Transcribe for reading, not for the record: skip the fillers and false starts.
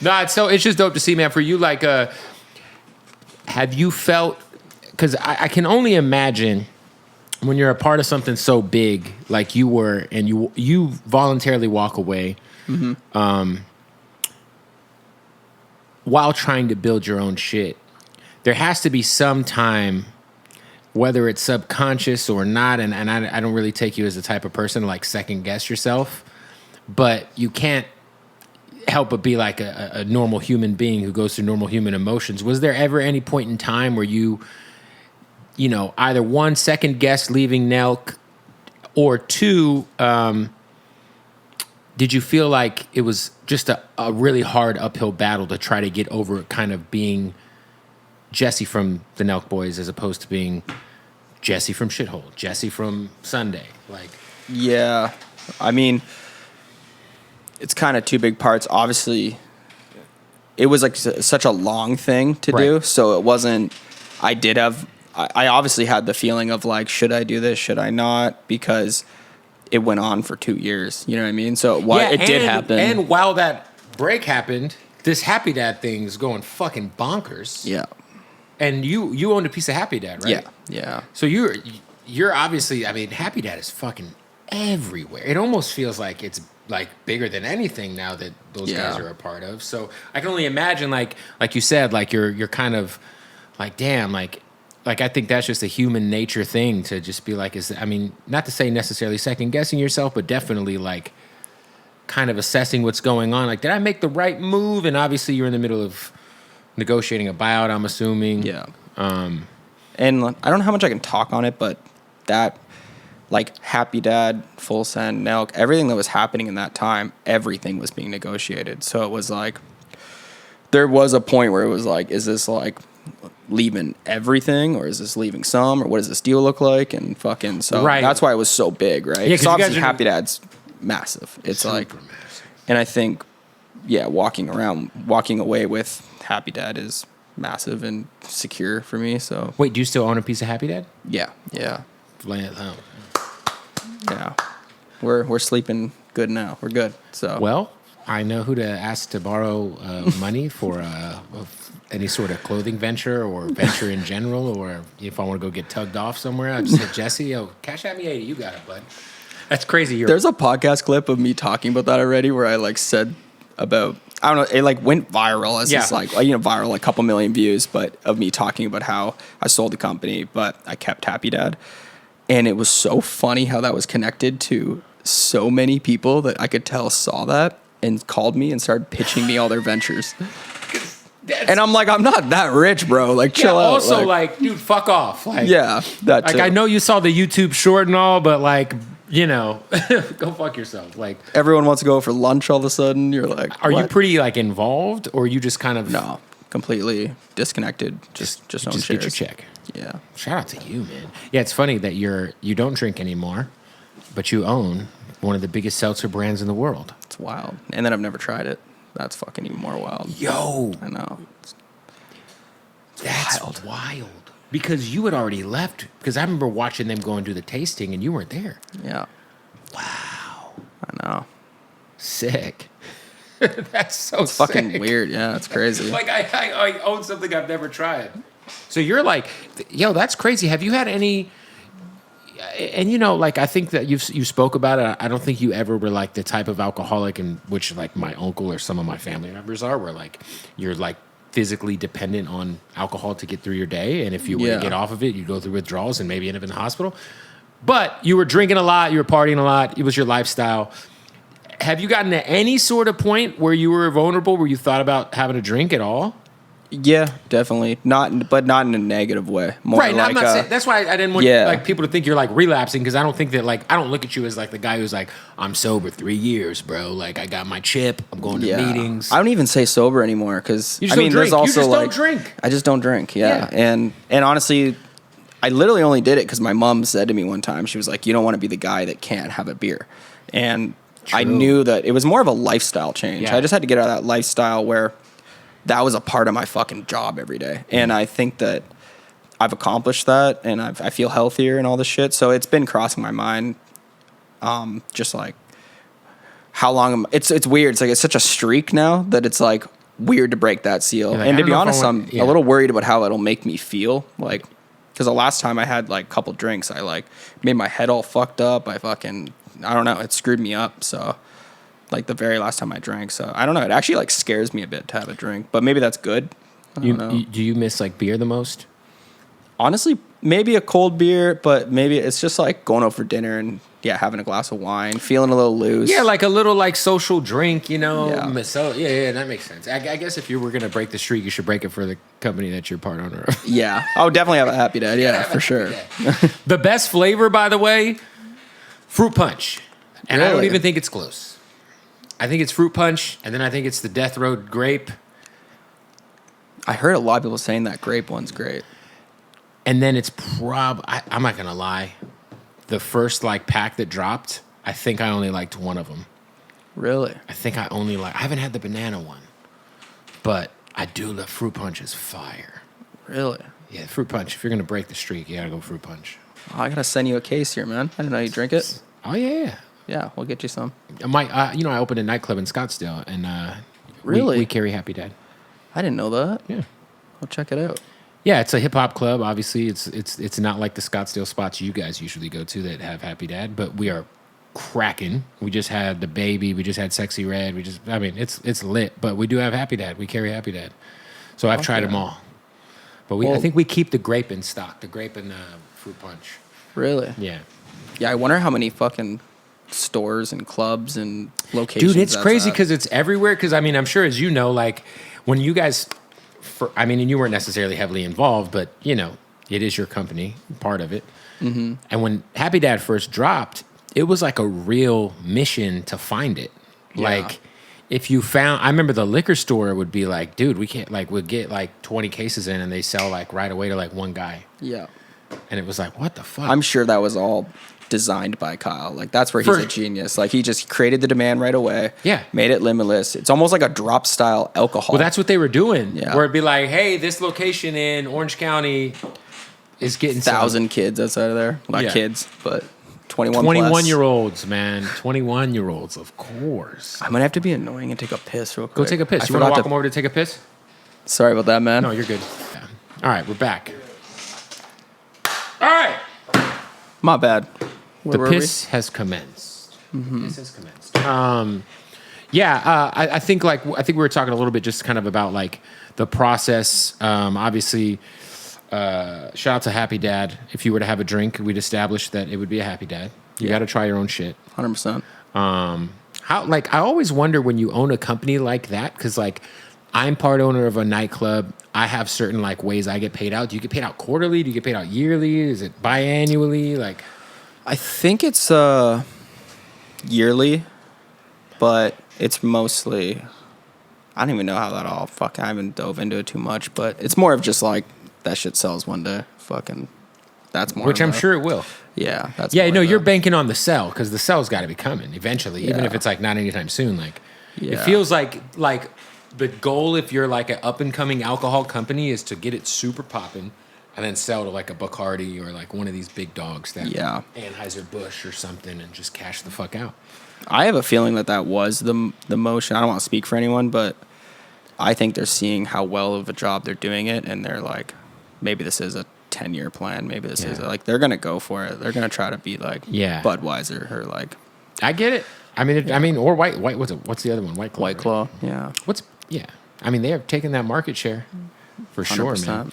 No, it's just dope to see, man. For you, like, have you felt? Because I can only imagine when you're a part of something so big, like you were, and you voluntarily walk away, while trying to build your own shit. There has to be some time, whether it's subconscious or not, and I don't really take you as the type of person to like second guess yourself, but you can't help but be like a normal human being who goes through normal human emotions. Was there ever any point in time where you know, either one, second guess leaving NELK, or two, did you feel like it was just a really hard uphill battle to try to get over kind of being Jesse from the NELK Boys as opposed to being Jesse from Shithole, Jesse from Sunday? Like, yeah, I mean, it's kind of two big parts. Obviously, it was like such a long thing to do, so it wasn't. I obviously had the feeling of like, should I do this? Should I not? Because it went on for 2 years. You know what I mean? So it did happen. And while that break happened, this Happy Dad thing's going fucking bonkers. Yeah. And you owned a piece of Happy Dad, right? Yeah. Yeah. So you're obviously, I mean, Happy Dad is fucking everywhere. It almost feels like it's like bigger than anything now that those guys are a part of. So I can only imagine, like you said, like you're kind of like, damn, like I think that's just a human nature thing to just be like, not to say necessarily second guessing yourself, but definitely like kind of assessing what's going on. Like, did I make the right move? And obviously you're in the middle of negotiating a buyout, I'm assuming. Yeah. And I don't know how much I can talk on it, but that, like, Happy Dad, Full Send, NELK, everything that was happening in that time, everything was being negotiated. So it was like, there was a point where it was like, is this like leaving everything, or is this leaving some, or what does this deal look like? And fucking, so that's why it was so big, right? Yeah, because obviously Happy Dad's massive. It's like, massive. And I think, walking away with Happy Dad is massive and secure for me. So wait, do you still own a piece of Happy Dad? Yeah. Yeah. We're sleeping good now. We're good. So well, I know who to ask to borrow money for any sort of clothing venture or venture in general, or if I want to go get tugged off somewhere, I just said, Jesse, yo, cash at me 80. You got it, bud. That's crazy. There's a podcast clip of me talking about that already, where I like said about, I don't know, it like went viral as just like, viral, like a couple million views, but of me talking about how I sold the company, but I kept Happy Dad. And it was so funny how that was connected to so many people that I could tell saw that and called me and started pitching me all their ventures. And I'm like, I'm not that rich, bro. Like, chill out. Also, like, dude, fuck off. Like, that too. Like, I know you saw the YouTube short and all, but like, you know, go fuck yourself. Like, everyone wants to go for lunch all of a sudden. You're like, are you pretty like involved, or you just kind of no, completely disconnected? Just get your check. Yeah. Shout out to you, man. Yeah, it's funny that you don't drink anymore, but you own one of the biggest seltzer brands in the world. It's wild. And then I've never tried it. That's fucking even more wild. Yo. I know. That's wild. Because you had already left. Because I remember watching them go and do the tasting, and you weren't there. Yeah. Wow. I know. Sick. That's so it's fucking weird. Yeah, it's crazy. Like, I own something I've never tried. So you're like, yo, that's crazy. Have you had any... And, you know, like, I think that you spoke about it. I don't think you ever were, like, the type of alcoholic in which, like, my uncle or some of my family members are, where, like, you're, like, physically dependent on alcohol to get through your day. And if you were to get off of it, you go through withdrawals and maybe end up in the hospital. But you were drinking a lot. You were partying a lot. It was your lifestyle. Have you gotten to any sort of point where you were vulnerable, where you thought about having a drink at all? Yeah, definitely. Not in a negative way. More right. Like, I'm not saying, that's why I didn't want like people to think you're like relapsing, because I don't think that, like, I don't look at you as like the guy who's like, I'm sober 3 years, bro. Like, I got my chip. I'm going to meetings. I don't even say sober anymore, because I mean, there's also don't drink. I just don't drink. Yeah. And honestly, I literally only did it because my mom said to me one time, she was like, you don't want to be the guy that can't have a beer. And I knew that it was more of a lifestyle change. I just had to get out of that lifestyle where that was a part of my fucking job every day. And I think that I've accomplished that, and I feel healthier and all this shit. So it's been crossing my mind. Just like, how long it's weird. It's like, it's such a streak now that it's like, weird to break that seal. Like, and I to don't be know if I honest, want- I'm a little worried about how it'll make me feel. Like, because the last time I had like a couple drinks, I like made my head all fucked up. I don't know, it screwed me up. So, like the very last time I drank. So I don't know. It actually like scares me a bit to have a drink, but maybe that's good. I don't know. Do you miss like beer the most? Honestly, maybe a cold beer, but maybe it's just like going out for dinner and having a glass of wine, feeling a little loose. Yeah, like a little like social drink, you know. Yeah. So that makes sense. I guess if you were gonna break the streak, you should break it for the company that you're part owner of. Yeah, I would definitely have a Happy Dad. Yeah, for sure. The best flavor, by the way, fruit punch, and I don't Really? even think it's close. I think it's fruit punch, and then I think it's the Death Row grape, I heard a lot of people saying that grape one's great. and then it's I'm not gonna lie, the first like pack that dropped, I think I only liked one of them. Really? I think I haven't had the banana one, but I do love fruit punch is fire. Really? Yeah, fruit punch. If you're gonna break the streak, you gotta go fruit punch. Oh, I gotta send you a case here, man. I didn't know you drink it. Oh yeah. Yeah, we'll get you some. I opened a nightclub in Scottsdale, and Really? we carry Happy Dad. I didn't know that. Yeah. I'll check it out. Yeah, it's a hip hop club. Obviously, it's not like the Scottsdale spots you guys usually go to that have Happy Dad, but we are cracking. We just had the baby. We just had Sexy Red. It's lit. But we do have Happy Dad. We carry Happy Dad. So I've tried them all. But I think we keep the grape in stock. The grape and fruit punch. Really? Yeah. Yeah, I wonder how many fucking stores and clubs and locations. Dude, it's that's crazy at. because it's everywhere. Because I'm sure, as you know, like when you guys, and you weren't necessarily heavily involved, but it is your company, part of it. Mm-hmm. And when Happy Dad first dropped, it was like a real mission to find it. Yeah. Like if you I remember the liquor store would be like, dude, we can't, like, we'd get like 20 cases in and they sell like right away to like one guy. Yeah. And it was like, what the fuck? I'm sure that was all designed by Kyle. Like that's where he's a genius. Like he just created the demand right away. Yeah. Made it limitless. It's almost like a drop style alcohol. Well, that's what they were doing. Yeah. Where it'd be like, hey, this location in Orange County is getting 1,000 kids outside of there. Not kids, but 21 plus. 21-year-olds, man. 21-year-olds, of course. I'm gonna have to be annoying and take a piss real Go quick. take a piss. I You want to forgot walk them over to take a piss? Sorry about that, man. No, you're good. Yeah. All right, we're back. All right. My bad. Where The were piss has commenced. Piss has commenced. I think we were talking a little bit just kind of about like the process. Obviously, shout out to Happy Dad. If you were to have a drink, we'd established that it would be a Happy Dad. You got to try your own shit. 100%. I always wonder when you own a company like that, because like I'm part owner of a nightclub. I have certain like ways I get paid out. Do you get paid out quarterly? Do you get paid out yearly? Is it biannually? Like, I think it's yearly, but it's mostly. I don't even know how that all. I haven't dove into it too much, but it's more of just like that shit sells one day. Fucking, that's more. which I'm sure it will. Yeah, that's. Yeah, more no, of you're the- banking on the sell because the sell's got to be coming eventually, even Yeah. if it's like not anytime soon. Like, it Yeah. feels like the goal if you're like an up and coming alcohol company is to get it super popping and then sell to like a Bacardi or like one of these big dogs that Anheuser-Busch or something and just cash the fuck out. I have a feeling that was the motion. I don't want to speak for anyone, but I think they're seeing how well of a job they're doing it, and they're like, maybe this is a 10-year plan. Maybe this is like they're gonna go for it. They're gonna try to be like Budweiser or like. I get it. I mean, or white. What's the other one? White Claw. White Claw. Yeah. I mean, they have taken that market share for sure, man.